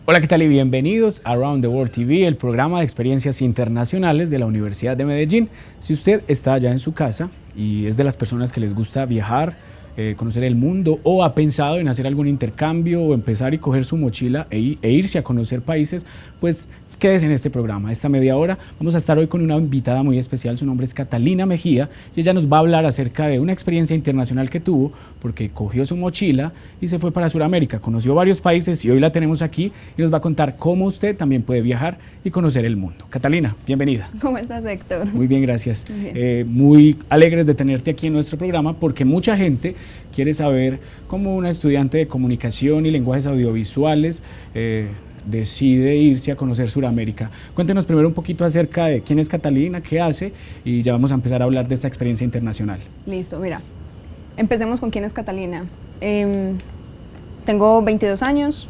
Hola, ¿qué tal? Y bienvenidos a Around the World TV, el programa de experiencias internacionales de la Universidad de Medellín. Si usted está allá en su casa y es de las personas que les gusta viajar, conocer el mundo, o ha pensado en hacer algún intercambio o empezar y coger su mochila e irse a conocer países, pues quédese en este programa. Esta media hora vamos a estar hoy con una invitada muy especial. Su nombre es Catalina Mejía y ella nos va a hablar acerca de una experiencia internacional que tuvo porque cogió su mochila y se fue para Sudamérica. Conoció varios países y hoy la tenemos aquí y nos va a contar cómo usted también puede viajar y conocer el mundo. Catalina, bienvenida. ¿Cómo estás, Héctor? Muy bien, gracias. Muy bien. Muy alegres de tenerte aquí en nuestro programa porque mucha gente quiere saber cómo una estudiante de comunicación y lenguajes audiovisuales decide irse a conocer Sudamérica. Cuéntenos primero un poquito acerca de quién es Catalina, qué hace, y ya vamos a empezar a hablar de esta experiencia internacional. Listo, mira, empecemos con quién es Catalina. Tengo 22 años,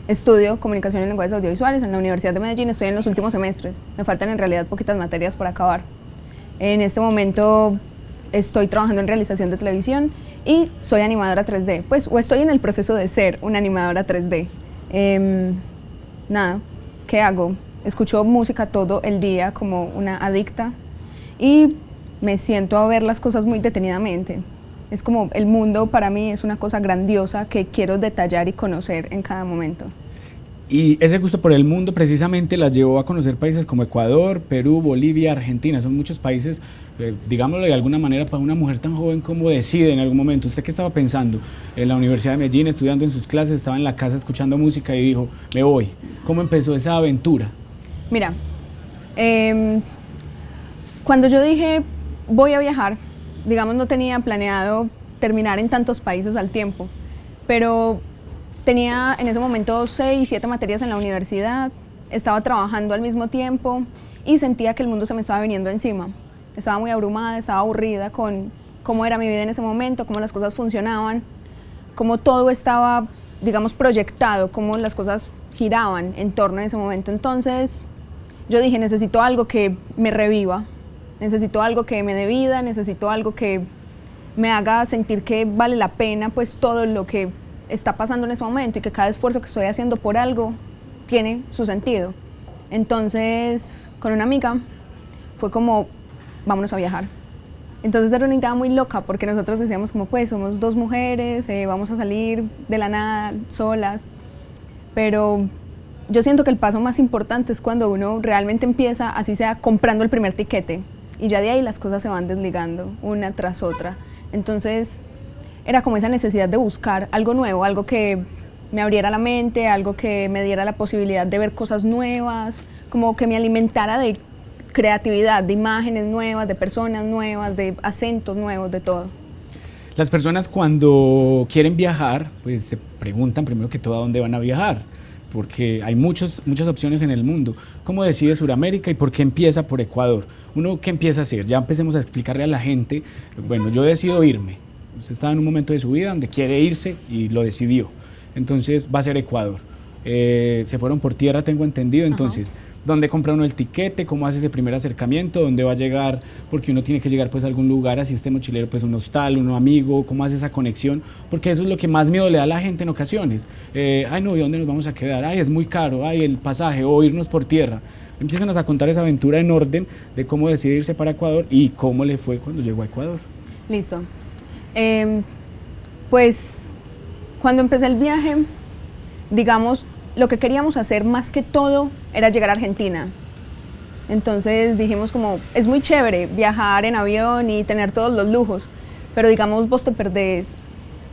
estudio comunicación y lenguajes audiovisuales en la Universidad de Medellín, estoy en los últimos semestres, me faltan en realidad poquitas materias por acabar. En este momento estoy trabajando en realización de televisión y soy animadora 3D, pues, o estoy en el proceso de ser una animadora 3D. Nada, ¿qué hago? Escucho música todo el día como una adicta y me siento a ver las cosas muy detenidamente. Es como el mundo para mí es una cosa grandiosa que quiero detallar y conocer en cada momento. Y ese gusto por el mundo precisamente la llevó a conocer países como Ecuador, Perú, Bolivia, Argentina. Son muchos países, digámoslo de alguna manera, para una mujer tan joven, ¿cómo decide en algún momento? ¿Usted qué estaba pensando? En la Universidad de Medellín, estudiando en sus clases, estaba en la casa escuchando música y dijo, me voy. ¿Cómo empezó esa aventura? Mira, cuando yo dije voy a viajar, digamos no tenía planeado terminar en tantos países al tiempo, pero tenía en ese momento 6, 7 materias en la universidad, estaba trabajando al mismo tiempo y sentía que el mundo se me estaba viniendo encima. Estaba muy abrumada, estaba aburrida con cómo era mi vida en ese momento, cómo las cosas funcionaban, cómo todo estaba, digamos, proyectado, cómo las cosas giraban en torno a ese momento. Entonces yo dije, necesito algo que me reviva, necesito algo que me dé vida, necesito algo que me haga sentir que vale la pena pues todo lo que está pasando en ese momento y que cada esfuerzo que estoy haciendo por algo tiene su sentido. Entonces, con una amiga fue como, vámonos a viajar. Entonces era una idea muy loca porque nosotros decíamos como, pues somos dos mujeres, vamos a salir de la nada, solas, pero yo siento que el paso más importante es cuando uno realmente empieza, así sea, comprando el primer tiquete y ya de ahí las cosas se van desligando una tras otra. Entonces era como esa necesidad de buscar algo nuevo, algo que me abriera la mente, algo que me diera la posibilidad de ver cosas nuevas, como que me alimentara de creatividad, de imágenes nuevas, de personas nuevas, de acentos nuevos, de todo. Las personas cuando quieren viajar, pues se preguntan primero que todo a dónde van a viajar, porque hay muchas opciones en el mundo. ¿Cómo decide Sudamérica y por qué empieza por Ecuador? Uno, ¿qué empieza a hacer? Ya empecemos a explicarle a la gente, bueno, yo decido irme. Usted está en un momento de su vida donde quiere irse y lo decidió. Entonces va a ser Ecuador. Se fueron por tierra, tengo entendido. Entonces, ajá, ¿dónde compra uno el tiquete? ¿Cómo hace ese primer acercamiento? ¿Dónde va a llegar? Porque uno tiene que llegar pues a algún lugar, así este mochilero, pues un hostal, un amigo. ¿Cómo hace esa conexión? Porque eso es lo que más miedo le da a la gente en ocasiones. Ay, no, ¿y dónde nos vamos a quedar? Ay, es muy caro. Ay, el pasaje, o irnos por tierra. Empiézanos a contar esa aventura en orden de cómo decidirse para Ecuador y cómo le fue cuando llegó a Ecuador. Listo. Pues cuando empecé el viaje, digamos, lo que queríamos hacer más que todo era llegar a Argentina. Entonces dijimos como, es muy chévere viajar en avión y tener todos los lujos, pero digamos vos te perdés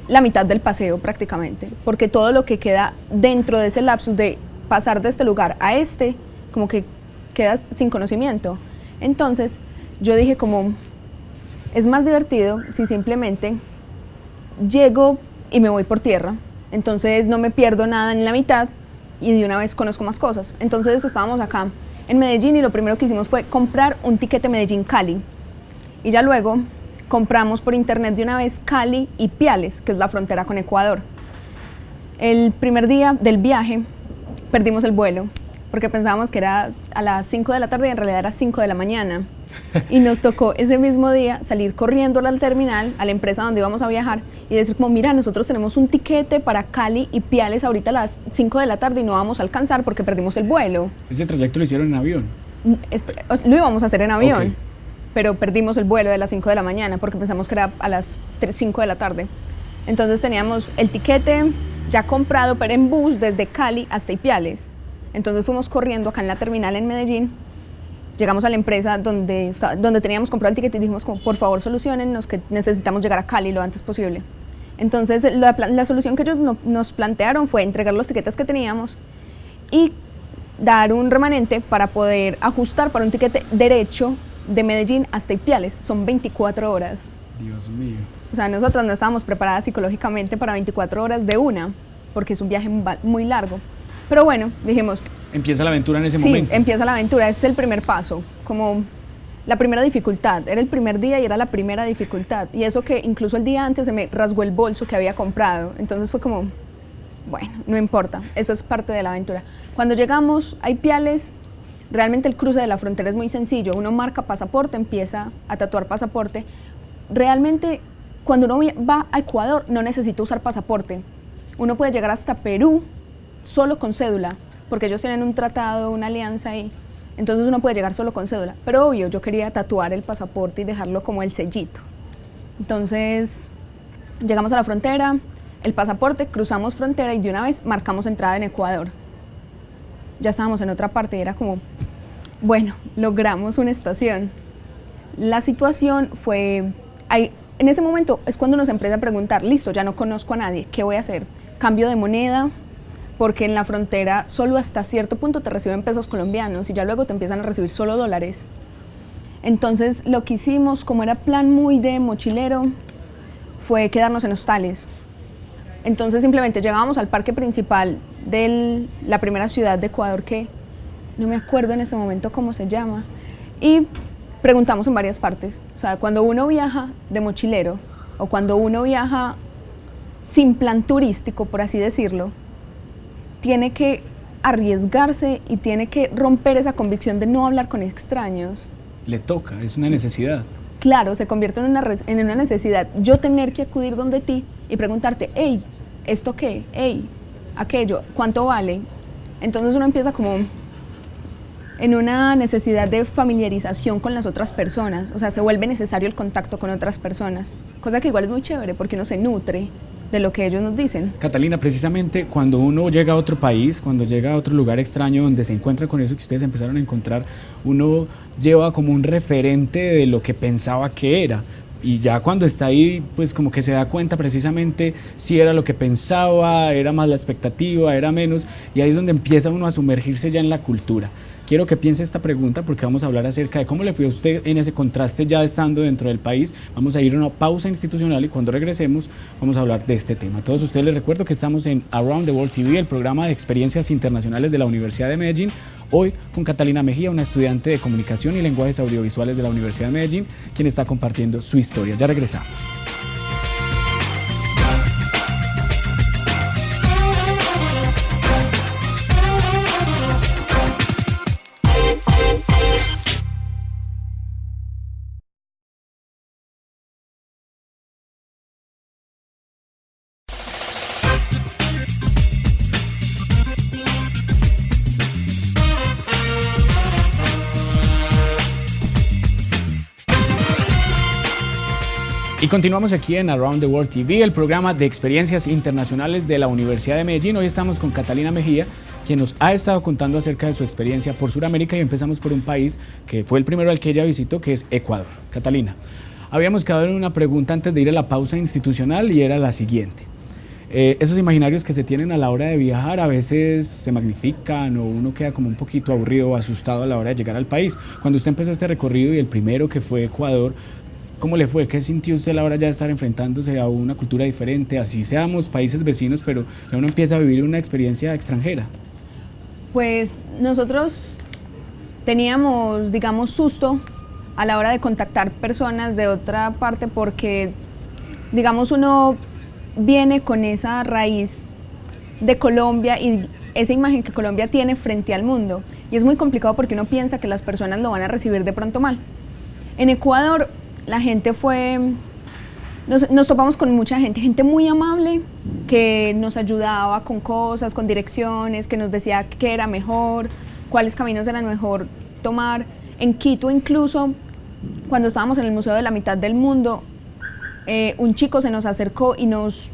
la mitad del paseo prácticamente, porque todo lo que queda dentro de ese lapsus de pasar de este lugar a este, como que quedas sin conocimiento. Entonces yo dije como, es más divertido si simplemente llego y me voy por tierra, entonces no me pierdo nada en la mitad y de una vez conozco más cosas. Entonces estábamos acá en Medellín y lo primero que hicimos fue comprar un tiquete Medellín-Cali y ya luego compramos por internet de una vez Cali y Piales, que es la frontera con Ecuador. El primer día del viaje perdimos el vuelo porque pensábamos que era a las 5 de la tarde y en realidad era 5 de la mañana. Y nos tocó ese mismo día salir corriendo al terminal, a la empresa donde íbamos a viajar, y decir como, mira, nosotros tenemos un tiquete para Cali y Piales ahorita a las 5 de la tarde y no vamos a alcanzar porque perdimos el vuelo. ¿Ese trayecto lo hicieron en avión? Lo íbamos a hacer en avión, Ok. pero perdimos el vuelo de las 5 de la mañana porque pensamos que era a las 5 de la tarde. Entonces teníamos el tiquete ya comprado, pero en bus desde Cali hasta Ipiales. Entonces fuimos corriendo acá en la terminal en Medellín. Llegamos a la empresa donde teníamos comprado el ticket y dijimos como, por favor, solucionennos que necesitamos llegar a Cali lo antes posible. Entonces la solución que ellos nos plantearon fue entregar los tiquetes que teníamos y dar un remanente para poder ajustar para un tiquete derecho de Medellín hasta Ipiales. Son 24 horas. Dios mío. O sea, nosotras no estábamos preparadas psicológicamente para 24 horas de una, porque es un viaje muy largo. Pero bueno, dijimos, Empieza la aventura en ese sí, momento. empieza la aventura, ese es el primer paso, como la primera dificultad. Era el primer día y era la primera dificultad. Y eso que incluso el día antes se me rasgó el bolso que había comprado. Entonces fue como, bueno, no importa, eso es parte de la aventura. Cuando llegamos a Ipiales, realmente el cruce de la frontera es muy sencillo. Uno marca pasaporte, empieza a tatuar pasaporte. Realmente, cuando uno va a Ecuador, no necesita usar pasaporte. Uno puede llegar hasta Perú solo con cédula, porque ellos tienen un tratado, una alianza ahí. Entonces uno puede llegar solo con cédula. Pero obvio, yo quería tatuar el pasaporte y dejarlo como el sellito. Entonces, llegamos a la frontera, el pasaporte, cruzamos frontera y de una vez marcamos entrada en Ecuador. Ya estábamos en otra parte y era como, bueno, logramos una estación. La situación fue, en ese momento es cuando nos empieza a preguntar, listo, ya no conozco a nadie, ¿qué voy a hacer? Cambio de moneda, porque en la frontera solo hasta cierto punto te reciben pesos colombianos y ya luego te empiezan a recibir solo dólares. Entonces lo que hicimos, como era plan muy de mochilero, fue quedarnos en hostales. Entonces simplemente llegábamos al parque principal de la primera ciudad de Ecuador, que no me acuerdo en este momento cómo se llama, y preguntamos en varias partes. O sea, cuando uno viaja de mochilero o cuando uno viaja sin plan turístico, por así decirlo, tiene que arriesgarse y tiene que romper esa convicción de no hablar con extraños. Le toca, es una necesidad. Claro, se convierte en una necesidad. Yo tener que acudir donde ti y preguntarte, hey, ¿esto qué? Hey, aquello, ¿cuánto vale? Entonces uno empieza como en una necesidad de familiarización con las otras personas. O sea, se vuelve necesario el contacto con otras personas. Cosa que igual es muy chévere porque uno se nutre de lo que ellos nos dicen. Catalina, precisamente cuando uno llega a otro país, cuando llega a otro lugar extraño donde se encuentra con eso que ustedes empezaron a encontrar, uno lleva como un referente de lo que pensaba que era. Y ya cuando está ahí, pues como que se da cuenta precisamente si era lo que pensaba, era más la expectativa, era menos, y ahí es donde empieza uno a sumergirse ya en la cultura. Quiero que piense esta pregunta porque vamos a hablar acerca de cómo le fue a usted en ese contraste ya estando dentro del país. Vamos a ir a una pausa institucional y cuando regresemos vamos a hablar de este tema. A todos ustedes les recuerdo que estamos en Around the World TV, el programa de experiencias internacionales de la Universidad de Medellín. Hoy con Catalina Mejía, una estudiante de comunicación y lenguajes audiovisuales de la Universidad de Medellín, quien está compartiendo su historia. Ya regresamos. Y continuamos aquí en Around the World TV, el programa de experiencias internacionales de la Universidad de Medellín. Hoy estamos con Catalina Mejía, quien nos ha estado contando acerca de su experiencia por Sudamérica, y empezamos por un país que fue el primero al que ella visitó, que es Ecuador. Catalina, habíamos quedado en una pregunta antes de ir a la pausa institucional y era la siguiente. Esos imaginarios que se tienen a la hora de viajar a veces se magnifican o uno queda como un poquito aburrido o asustado a la hora de llegar al país. Cuando usted empezó este recorrido y el primero que fue Ecuador, ¿cómo le fue? ¿Qué sintió usted a la hora ya de estar enfrentándose a una cultura diferente? Así seamos países vecinos, pero ya uno empieza a vivir una experiencia extranjera. Pues nosotros teníamos, digamos, susto a la hora de contactar personas de otra parte porque, digamos, uno viene con esa raíz de Colombia y esa imagen que Colombia tiene frente al mundo. Y es muy complicado porque uno piensa que las personas lo van a recibir de pronto mal. En Ecuador la gente fue, nos topamos con mucha gente, gente muy amable que nos ayudaba con cosas, con direcciones, que nos decía qué era mejor, cuáles caminos eran mejor tomar. En Quito incluso, cuando estábamos en el Museo de la Mitad del Mundo, un chico se nos acercó y nos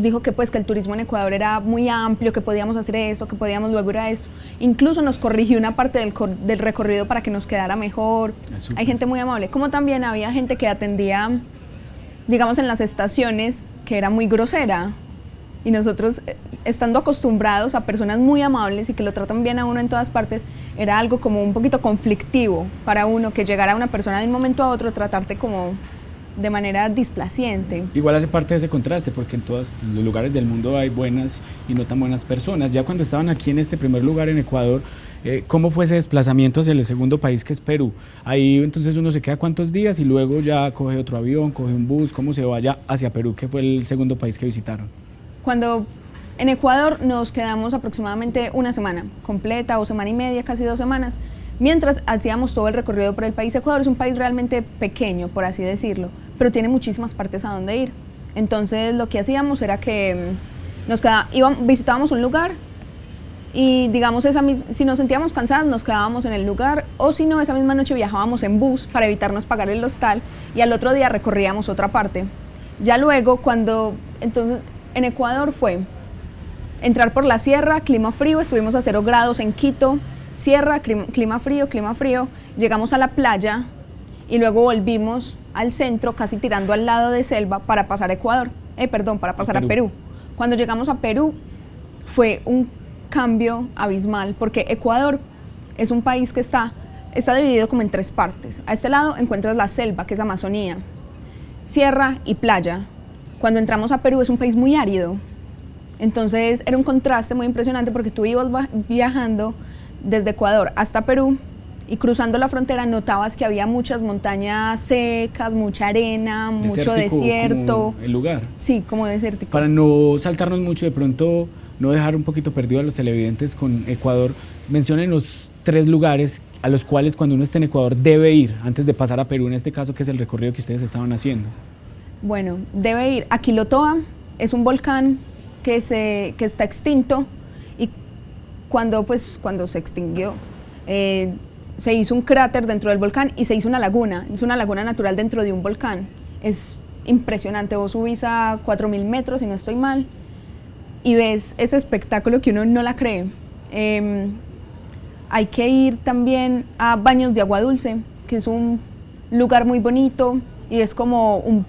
dijo que pues que el turismo en Ecuador era muy amplio, que podíamos hacer eso, que podíamos luego ir a esto. Incluso nos corrigió una parte del recorrido para que nos quedara mejor. Hay gente muy amable. Como también había gente que atendía, digamos, en las estaciones, que era muy grosera. Y nosotros, estando acostumbrados a personas muy amables y que lo tratan bien a uno en todas partes, era algo como un poquito conflictivo para uno, que llegara una persona de un momento a otro a tratarte como de manera displaciente. Igual hace parte de ese contraste, porque en todos los lugares del mundo hay buenas y no tan buenas personas. Ya cuando estaban aquí en este primer lugar en Ecuador, ¿cómo fue ese desplazamiento hacia el segundo país, que es Perú? Ahí entonces uno se queda cuántos días y luego ya coge otro avión, coge un bus, ¿cómo se vaya hacia Perú, que fue el segundo país que visitaron? Cuando en Ecuador nos quedamos aproximadamente una semana completa o semana y media, casi 2 semanas, mientras hacíamos todo el recorrido por el país. Ecuador es un país realmente pequeño, por así decirlo, pero tiene muchísimas partes a donde ir. Entonces lo que hacíamos era que visitábamos un lugar y digamos si nos sentíamos cansados nos quedábamos en el lugar, o si no, esa misma noche viajábamos en bus para evitarnos pagar el hostal y al otro día recorríamos otra parte. Ya luego entonces en Ecuador fue entrar por la sierra, clima frío, estuvimos a 0 grados en Quito, sierra, clima frío, llegamos a la playa y luego volvimos al centro, casi tirando al lado de selva, para pasar para pasar a Perú. Cuando llegamos a Perú fue un cambio abismal, porque Ecuador es un país que está dividido como en 3 partes. A este lado encuentras la selva, que es Amazonía, sierra y playa. Cuando entramos a Perú es un país muy árido, entonces era un contraste muy impresionante, porque tú ibas viajando desde Ecuador hasta Perú y cruzando la frontera notabas que había muchas montañas secas, mucha arena, mucho desierto. Como el lugar. Sí, como desértico. Para no saltarnos mucho, de pronto no dejar un poquito perdido a los televidentes con Ecuador, mencionen los 3 lugares a los cuales cuando uno esté en Ecuador debe ir antes de pasar a Perú, en este caso, que es el recorrido que ustedes estaban haciendo. Bueno, debe ir a Quilotoa, es un volcán que está extinto, y cuando se extinguió, se hizo un cráter dentro del volcán y se hizo una laguna. Es una laguna natural dentro de un volcán. Es impresionante. Vos subís a 4000 metros, si no estoy mal, y ves ese espectáculo que uno no la cree. Hay que ir también a Baños de Agua Dulce, que es un lugar muy bonito y es como un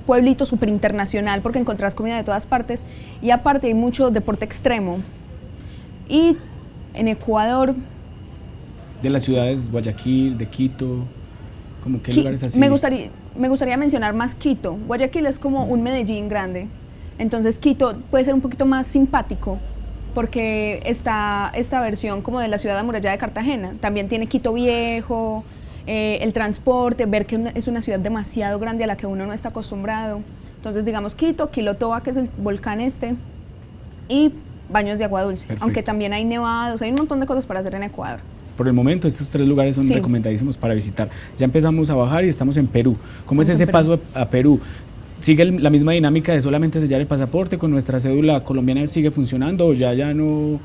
pueblito súper internacional, porque encontrás comida de todas partes y aparte hay mucho deporte extremo. Y en Ecuador, de las ciudades, Guayaquil, de Quito, ¿como qué lugares así? Me gustaría mencionar más Quito. Guayaquil es como un Medellín grande, entonces Quito puede ser un poquito más simpático, porque está esta versión como de la ciudad amurallada de Cartagena. También tiene Quito Viejo, el transporte, ver que es una ciudad demasiado grande a la que uno no está acostumbrado. Entonces digamos Quito, Quilotoa, que es el volcán y Baños de Agua Dulce. Perfecto. Aunque también hay nevados, hay un montón de cosas para hacer en Ecuador. Por el momento estos 3 lugares son recomendadísimos para visitar. Ya empezamos a bajar y estamos en Perú. ¿Cómo es ese paso a Perú? ¿Sigue la misma dinámica de solamente sellar el pasaporte con nuestra cédula colombiana? ¿Sigue funcionando o ya no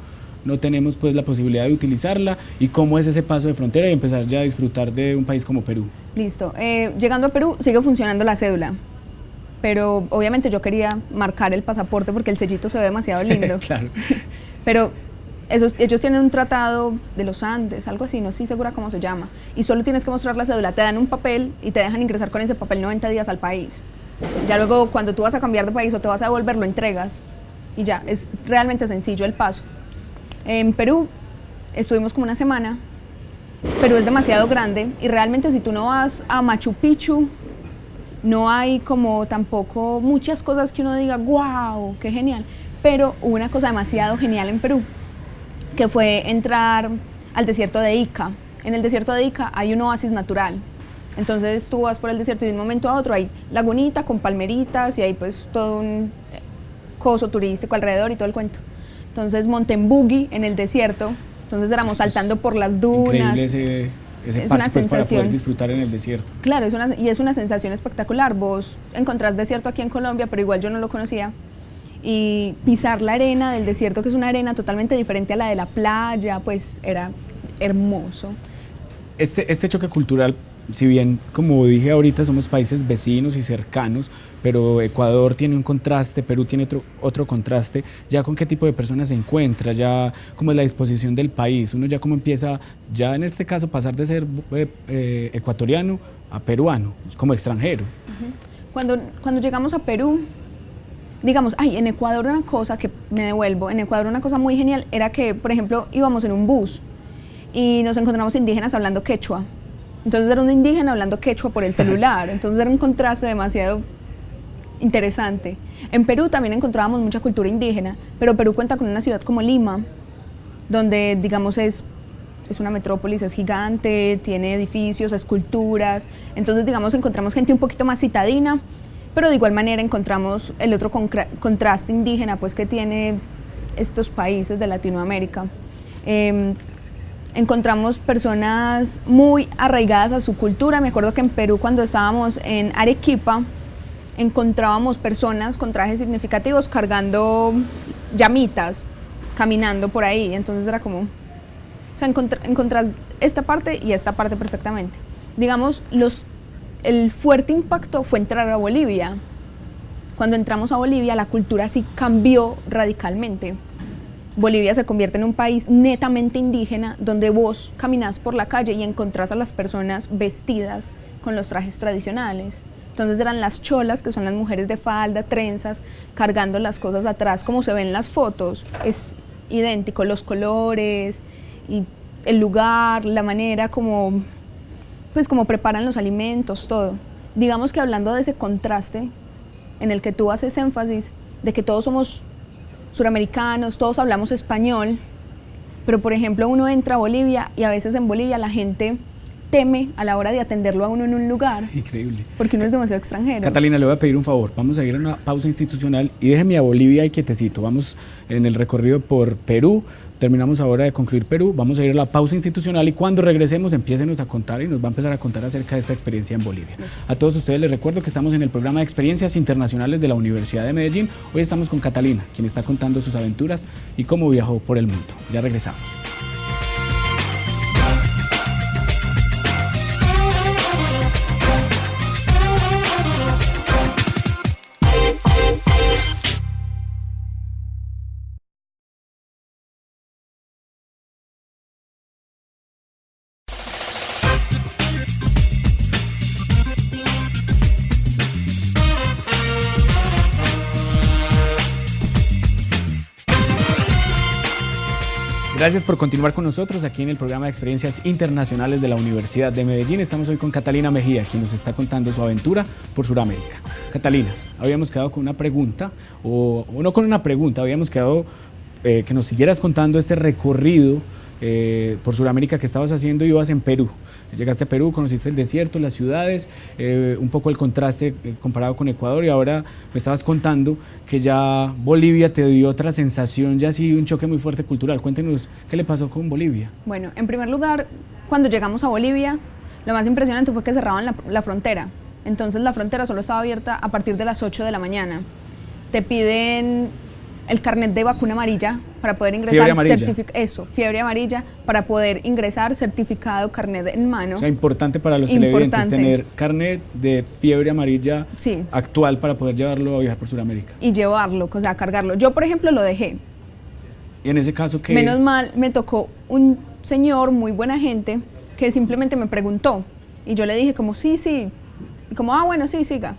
tenemos pues la posibilidad de utilizarla? ¿Y cómo es ese paso de frontera y empezar ya a disfrutar de un país como Perú? Listo. Llegando a Perú sigue funcionando la cédula, pero obviamente yo quería marcar el pasaporte porque el sellito se ve demasiado lindo. Claro. Pero ellos tienen un tratado de los Andes, algo así, no estoy segura cómo se llama, y solo tienes que mostrar la cédula, te dan un papel y te dejan ingresar con ese papel 90 días al país. Ya luego cuando tú vas a cambiar de país o te vas a devolver, lo entregas y ya, es realmente sencillo el paso. En Perú estuvimos como una semana. Perú es demasiado grande y realmente si tú no vas a Machu Picchu, no hay como tampoco muchas cosas que uno diga, wow, qué genial. Pero hubo una cosa demasiado genial en Perú, que fue entrar al desierto de Ica. En el desierto de Ica hay un oasis natural. Entonces tú vas por el desierto y de un momento a otro hay lagunita con palmeritas y hay pues todo un coso turístico alrededor y todo el cuento. Entonces monté en buggy en el desierto, entonces éramos saltando por las dunas. Increíble ese es parche una pues, para poder sensación. disfrutar en el desierto. Claro, y es una sensación espectacular. Vos encontrás desierto aquí en Colombia, pero igual yo no lo conocía. Y pisar la arena del desierto, que es una arena totalmente diferente a la de la playa, pues era hermoso. Este choque cultural, si bien, como dije ahorita, somos países vecinos y cercanos, pero Ecuador tiene un contraste, Perú tiene otro contraste, ya con qué tipo de personas se encuentra, ya cómo es la disposición del país, uno ya cómo empieza, ya en este caso, pasar de ser ecuatoriano a peruano, como extranjero. Cuando llegamos a Perú, digamos, en Ecuador una cosa que me devuelvo, en Ecuador una cosa muy genial era que, por ejemplo, íbamos en un bus y nos encontramos indígenas hablando quechua. Entonces era un indígena hablando quechua por el celular, entonces era un contraste demasiado interesante. En Perú también encontrábamos mucha cultura indígena, pero Perú cuenta con una ciudad como Lima, donde digamos es una metrópolis, es gigante, tiene edificios, esculturas, entonces digamos encontramos gente un poquito más citadina, pero de igual manera encontramos el otro contraste indígena pues que tiene estos países de Latinoamérica. Encontramos personas muy arraigadas a su cultura. Me acuerdo que en Perú, cuando estábamos en Arequipa, encontrábamos personas con trajes significativos cargando llamitas, caminando por ahí. Entonces era como, o sea, encontrás esta parte y esta parte perfectamente. Digamos, el fuerte impacto fue entrar a Bolivia. Cuando entramos a Bolivia, la cultura sí cambió radicalmente. Bolivia se convierte en un país netamente indígena, donde vos caminás por la calle y encontrás a las personas vestidas con los trajes tradicionales. Entonces eran las cholas, que son las mujeres de falda, trenzas, cargando las cosas atrás, como se ven en las fotos. Es idéntico, los colores y el lugar, la manera como preparan los alimentos, todo. Digamos que hablando de ese contraste en el que tú haces énfasis, de que todos somos suramericanos, todos hablamos español, pero por ejemplo uno entra a Bolivia y a veces en Bolivia la gente teme a la hora de atenderlo a uno en un lugar. Increíble. Porque uno es demasiado extranjero. Catalina, le voy a pedir un favor, vamos a ir a una pausa institucional y déjeme a Bolivia ahí quietecito, vamos en el recorrido por Perú, terminamos ahora de concluir Perú, vamos a ir a la pausa institucional y cuando regresemos empiécenos a contar y nos va a empezar a contar acerca de esta experiencia en Bolivia. A todos ustedes les recuerdo que estamos en el programa de Experiencias Internacionales de la Universidad de Medellín. Hoy estamos con Catalina, quien está contando sus aventuras y cómo viajó por el mundo. Ya regresamos. Gracias por continuar con nosotros aquí en el programa de Experiencias Internacionales de la Universidad de Medellín. Estamos hoy con Catalina Mejía, quien nos está contando su aventura por Sudamérica. Catalina, habíamos quedado con una pregunta, o no con una pregunta, habíamos quedado que nos siguieras contando este recorrido por Sudamérica que estabas haciendo y ibas en Perú. Llegaste a Perú, conociste el desierto, las ciudades, un poco el contraste comparado con Ecuador y ahora me estabas contando que ya Bolivia te dio otra sensación, ya sí un choque muy fuerte cultural. Cuéntenos qué le pasó con Bolivia. Bueno, en primer lugar, cuando llegamos a Bolivia, lo más impresionante fue que cerraban la frontera. Entonces la frontera solo estaba abierta a partir de las 8 de la mañana. Te piden el carnet de vacuna amarilla para poder ingresar. Fiebre amarilla. Fiebre amarilla, para poder ingresar, certificado, carnet en mano. O sea, importante para los televidentes tener carnet de fiebre amarilla actual para poder llevarlo a viajar por Sudamérica. Y llevarlo, o sea, cargarlo. Yo, por ejemplo, lo dejé. Y en ese caso, ¿qué? Menos mal, me tocó un señor, muy buena gente, que simplemente me preguntó. Y yo le dije como, sí. Y como, bueno, sí, siga.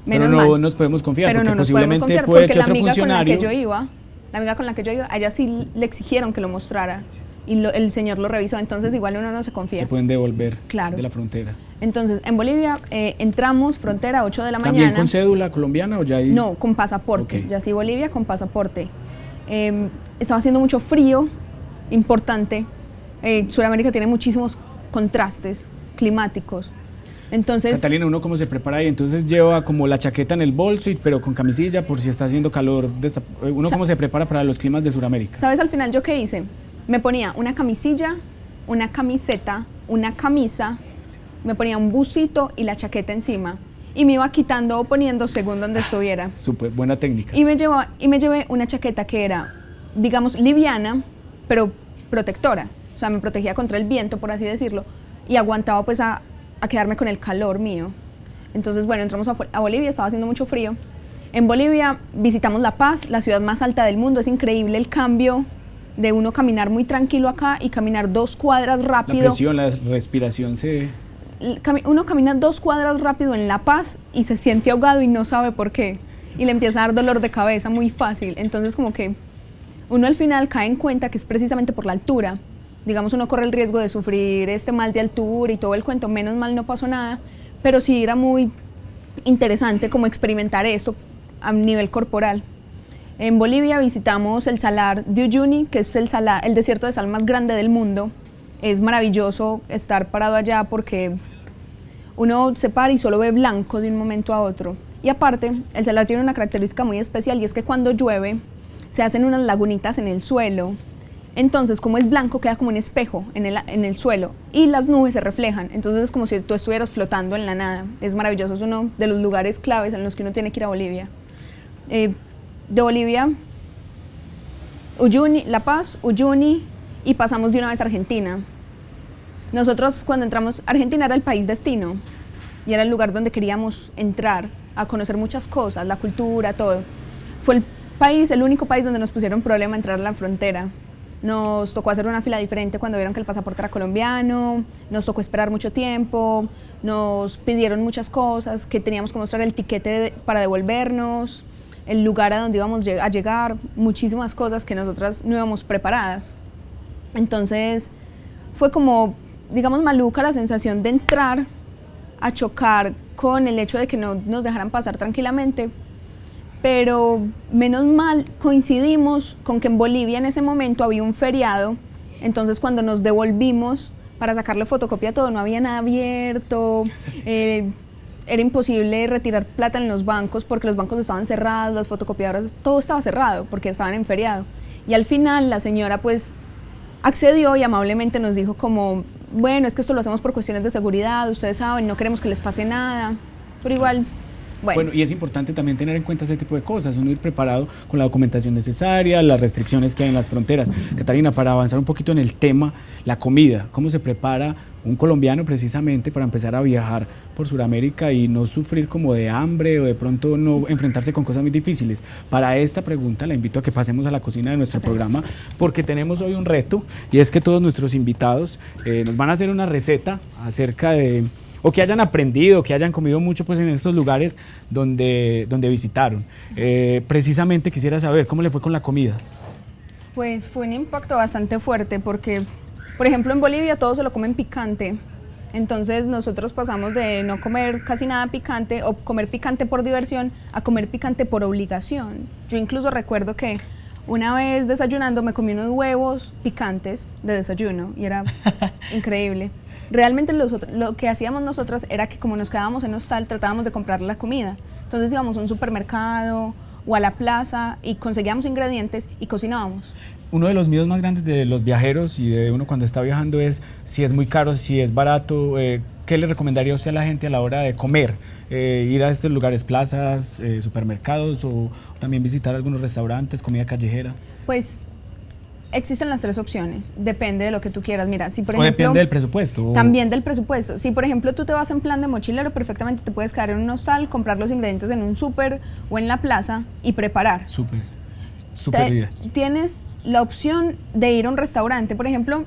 Menos pero no nos podemos confiar, pero porque no nos posiblemente podemos confiar, puede porque que otro funcionario... la amiga con la que yo iba, a ella sí le exigieron que lo mostrara y el señor lo revisó, entonces igual uno no se confía. Te pueden devolver claro. De la frontera. Entonces, en Bolivia entramos, frontera, 8 de la mañana. ¿También con cédula colombiana o ya hay...? No, con pasaporte, ya sí Bolivia con pasaporte. Estaba haciendo mucho frío, importante. Sudamérica tiene muchísimos contrastes climáticos. Entonces, Catalina, ¿uno cómo se prepara ahí? Entonces lleva como la chaqueta en el bolso, pero con camisilla por si está haciendo calor. ¿Uno cómo se prepara para los climas de Sudamérica? ¿Sabes al final yo qué hice? Me ponía una camisilla, una camiseta una camisa, me ponía un busito y la chaqueta encima. Y me iba quitando o poniendo según donde estuviera. Súper buena técnica. Y me llevé una chaqueta que era, digamos, liviana, pero protectora. O sea, me protegía contra el viento, por así decirlo. Y aguantaba pues a quedarme con el calor mío. Entonces, bueno, entramos a Bolivia, estaba haciendo mucho frío. En Bolivia visitamos La Paz, la ciudad más alta del mundo. Es increíble el cambio de uno caminar muy tranquilo acá y caminar 2 cuadras rápido. La presión, la respiración se... Uno camina 2 cuadras rápido en La Paz y se siente ahogado y no sabe por qué. Y le empieza a dar dolor de cabeza muy fácil. Entonces como que uno al final cae en cuenta que es precisamente por la altura. Digamos, uno corre el riesgo de sufrir este mal de altura y todo el cuento. Menos mal no pasó nada, pero sí era muy interesante como experimentar esto a nivel corporal. En Bolivia visitamos el Salar de Uyuni, que es el desierto de sal más grande del mundo. Es maravilloso estar parado allá porque uno se para y solo ve blanco de un momento a otro. Y aparte, el salar tiene una característica muy especial y es que cuando llueve se hacen unas lagunitas en el suelo. Entonces, como es blanco, queda como un espejo en el suelo y las nubes se reflejan. Entonces es como si tú estuvieras flotando en la nada. Es maravilloso, es uno de los lugares claves en los que uno tiene que ir a Bolivia. De Bolivia, Uyuni, La Paz, Uyuni, y pasamos de una vez a Argentina. Nosotros cuando entramos, Argentina era el país destino y era el lugar donde queríamos entrar a conocer muchas cosas, la cultura, todo. Fue el único país donde nos pusieron problema entrar a la frontera. Nos tocó hacer una fila diferente cuando vieron que el pasaporte era colombiano, nos tocó esperar mucho tiempo, nos pidieron muchas cosas, que teníamos que mostrar el tiquete para devolvernos, el lugar a donde íbamos a llegar, muchísimas cosas que nosotras no íbamos preparadas. Entonces fue como, digamos, maluca la sensación de entrar a chocar con el hecho de que no nos dejaran pasar tranquilamente, pero menos mal coincidimos con que en Bolivia en ese momento había un feriado. Entonces cuando nos devolvimos para sacarle fotocopia a todo, no había nada abierto, era imposible retirar plata en los bancos porque los bancos estaban cerrados, las fotocopiadoras, todo estaba cerrado porque estaban en feriado. Y al final la señora pues accedió y amablemente nos dijo como, bueno, es que esto lo hacemos por cuestiones de seguridad, ustedes saben, no queremos que les pase nada, pero igual, bueno. Y es importante también tener en cuenta ese tipo de cosas, uno ir preparado con la documentación necesaria, las restricciones que hay en las fronteras. Catalina, para avanzar un poquito en el tema, la comida, ¿cómo se prepara un colombiano precisamente para empezar a viajar por Sudamérica y no sufrir como de hambre o de pronto no enfrentarse con cosas muy difíciles? Para esta pregunta la invito a que pasemos a la cocina de nuestro programa porque tenemos hoy un reto y es que todos nuestros invitados nos van a hacer una receta acerca de, o que hayan aprendido, que hayan comido mucho pues en estos lugares donde visitaron. Precisamente quisiera saber cómo le fue con la comida. Pues fue un impacto bastante fuerte porque, por ejemplo, en Bolivia todo se lo comen picante. Entonces nosotros pasamos de no comer casi nada picante o comer picante por diversión a comer picante por obligación. Yo incluso recuerdo que una vez desayunando me comí unos huevos picantes de desayuno y era increíble. Realmente lo que hacíamos nosotras era que como nos quedábamos en hostal tratábamos de comprar la comida. Entonces íbamos a un supermercado o a la plaza y conseguíamos ingredientes y cocinábamos. Uno de los miedos más grandes de los viajeros y de uno cuando está viajando es si es muy caro, si es barato. ¿Qué le recomendaría usted a la gente a la hora de comer? Ir a estos lugares, plazas, supermercados o también visitar algunos restaurantes, comida callejera. Pues existen las 3 opciones, depende de lo que tú quieras. Mira, si por ejemplo, depende del presupuesto. También del presupuesto. Si por ejemplo tú te vas en plan de mochilero, perfectamente te puedes quedar en un hostal, comprar los ingredientes en un súper o en la plaza y preparar. Súper idea. Tienes la opción de ir a un restaurante. Por ejemplo,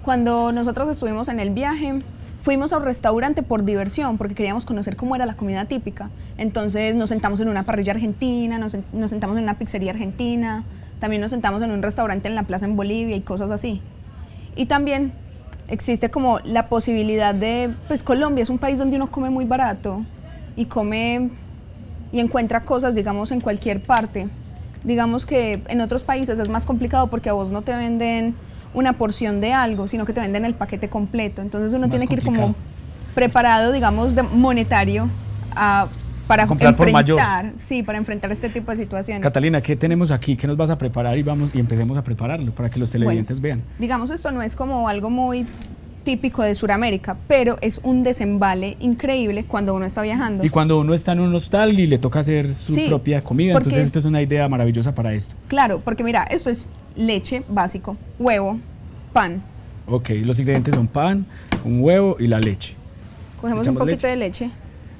cuando nosotros estuvimos en el viaje, fuimos a un restaurante por diversión, porque queríamos conocer cómo era la comida típica. Entonces nos sentamos en una parrilla argentina, nos sentamos en una pizzería argentina, también nos sentamos en un restaurante en la plaza en Bolivia y cosas así. Y también existe como la posibilidad de, pues Colombia es un país donde uno come muy barato y come y encuentra cosas, digamos, en cualquier parte. Digamos que en otros países es más complicado porque a vos no te venden una porción de algo, sino que te venden el paquete completo. Entonces uno tiene que ir como preparado, digamos, monetario para comprar por mayor. Sí, para enfrentar este tipo de situaciones. Catalina, ¿qué tenemos aquí? ¿Qué nos vas a preparar? Y empecemos a prepararlo para que los televidentes vean. Digamos, esto no es como algo muy típico de Sudamérica, pero es un desembale increíble cuando uno está viajando. Y cuando uno está en un hostal y le toca hacer su Sí, propia comida, porque entonces esta es una idea maravillosa para esto. Claro, porque mira, esto es leche básico, huevo, pan. Ok, los ingredientes son pan, un huevo y la leche. Cogemos un Echamos poquito leche. de leche.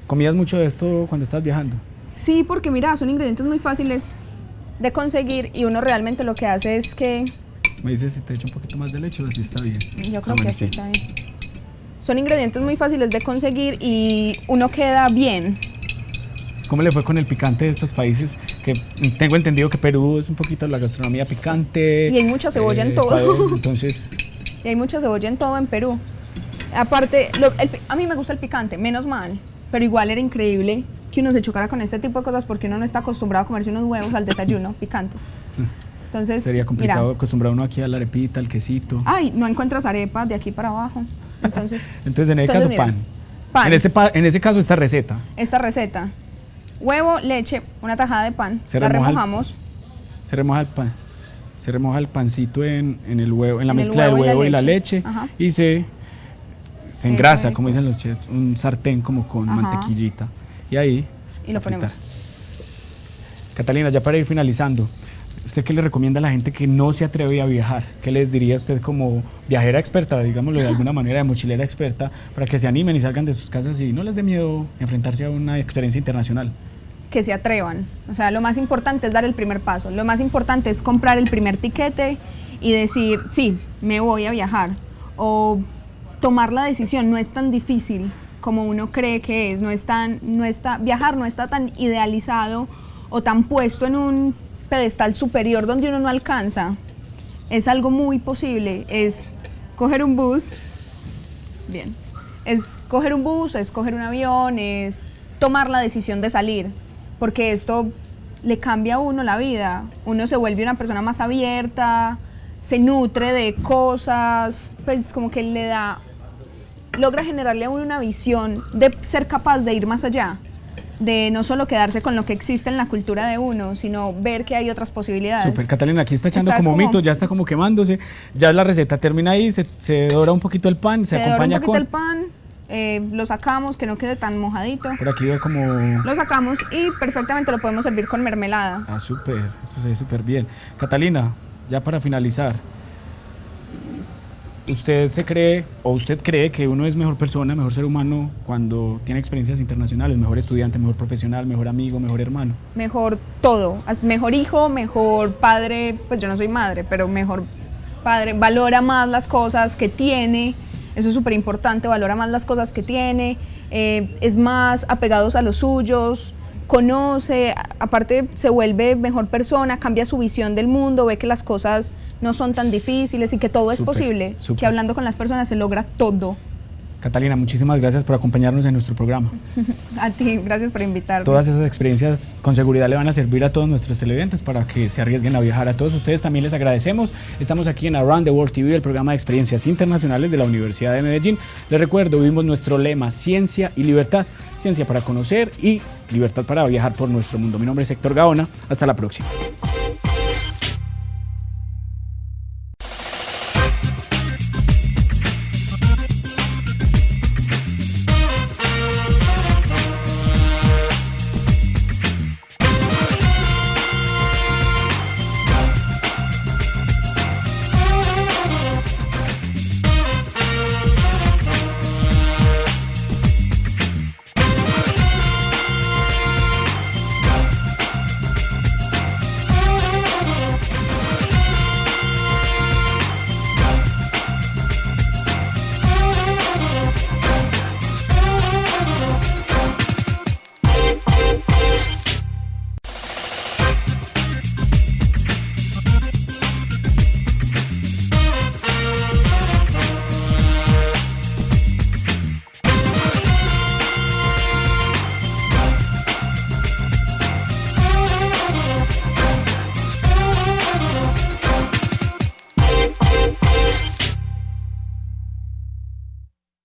¿Comías mucho de esto cuando estás viajando? Sí, porque mira, son ingredientes muy fáciles de conseguir y uno realmente lo que hace es que... Me dices si te echo un poquito más de leche o así está bien. Yo creo Bueno, que así sí. está bien. Son ingredientes muy fáciles de conseguir y uno queda bien. ¿Cómo le fue con el picante de estos países? Que tengo entendido que Perú es un poquito la gastronomía picante. Y hay mucha cebolla en todo. Ecuador, entonces, Y hay mucha cebolla en todo en Perú. Aparte, a mí me gusta el picante, menos mal, pero igual era increíble que uno se chocara con este tipo de cosas porque uno no está acostumbrado a comerse unos huevos al desayuno picantes. Entonces, sería complicado mira, acostumbrar uno aquí a la arepita, al quesito. ay, no encuentras arepas de aquí para abajo. Entonces, Entonces, en ese caso, mira, pan. pan. En ese caso, esta receta. Esta receta, huevo, leche, una tajada de pan, Se la remoja el- remojamos. Se remoja el pan. Se remoja el pancito en el huevo, en la En el mezcla del huevo y la huevo y la leche. leche. Ajá. Y se engrasa, Exacto. como dicen los chefs, un sartén como con Ajá. mantequillita. Y ahí Y lo a fritar. ponemos. Catalina, ya para ir finalizando, ¿usted qué le recomienda a la gente que no se atreve a viajar? ¿Qué les diría usted como viajera experta, digámoslo de alguna manera, de mochilera experta, para que se animen y salgan de sus casas y no les dé miedo enfrentarse a una experiencia internacional? Que se atrevan. O sea, lo más importante es dar el primer paso. Lo más importante es comprar el primer tiquete y decir, sí, me voy a viajar. O tomar la decisión. No es tan difícil como uno cree que es. Viajar no está tan idealizado o tan puesto en un pedestal superior donde uno no alcanza. Es algo muy posible. Es coger un bus. Bien. Es coger un bus, es coger un avión, es tomar la decisión de salir. Porque esto le cambia a uno la vida. Uno se vuelve una persona más abierta, se nutre de cosas, pues como que logra generarle a uno una visión de ser capaz de ir más allá, de no solo quedarse con lo que existe en la cultura de uno, sino ver que hay otras posibilidades. Super, Catalina, aquí está echando Estás como como- mito, ya está como quemándose, ya la receta termina ahí, se dora un poquito el pan, se Se dora un acompaña poquito con... el pan, lo sacamos, que no quede tan mojadito. Por aquí veo como... Lo sacamos y perfectamente lo podemos servir con mermelada. Ah, súper, eso se ve súper bien. Catalina, ya para finalizar, ¿usted cree que uno es mejor persona, mejor ser humano cuando tiene experiencias internacionales, mejor estudiante, mejor profesional, mejor amigo, mejor hermano? Mejor todo, mejor hijo, mejor padre, pues yo no soy madre, pero mejor padre, valora más las cosas que tiene, eso es súper importante, valora más las cosas que tiene, es más apegados a los suyos, conoce, aparte se vuelve mejor persona, cambia su visión del mundo, ve que las cosas no son tan difíciles y que todo es Súper, posible, súper. que hablando con las personas se logra todo. Catalina, muchísimas gracias por acompañarnos en nuestro programa. A ti, gracias por invitarme. Todas esas experiencias con seguridad le van a servir a todos nuestros televidentes para que se arriesguen a viajar. A todos ustedes también les agradecemos. Estamos aquí en Around the World TV, el programa de experiencias internacionales de la Universidad de Medellín. Les recuerdo, vimos nuestro lema, ciencia y libertad. Ciencia para conocer y libertad para viajar por nuestro mundo. Mi nombre es Héctor Gaona. Hasta la próxima.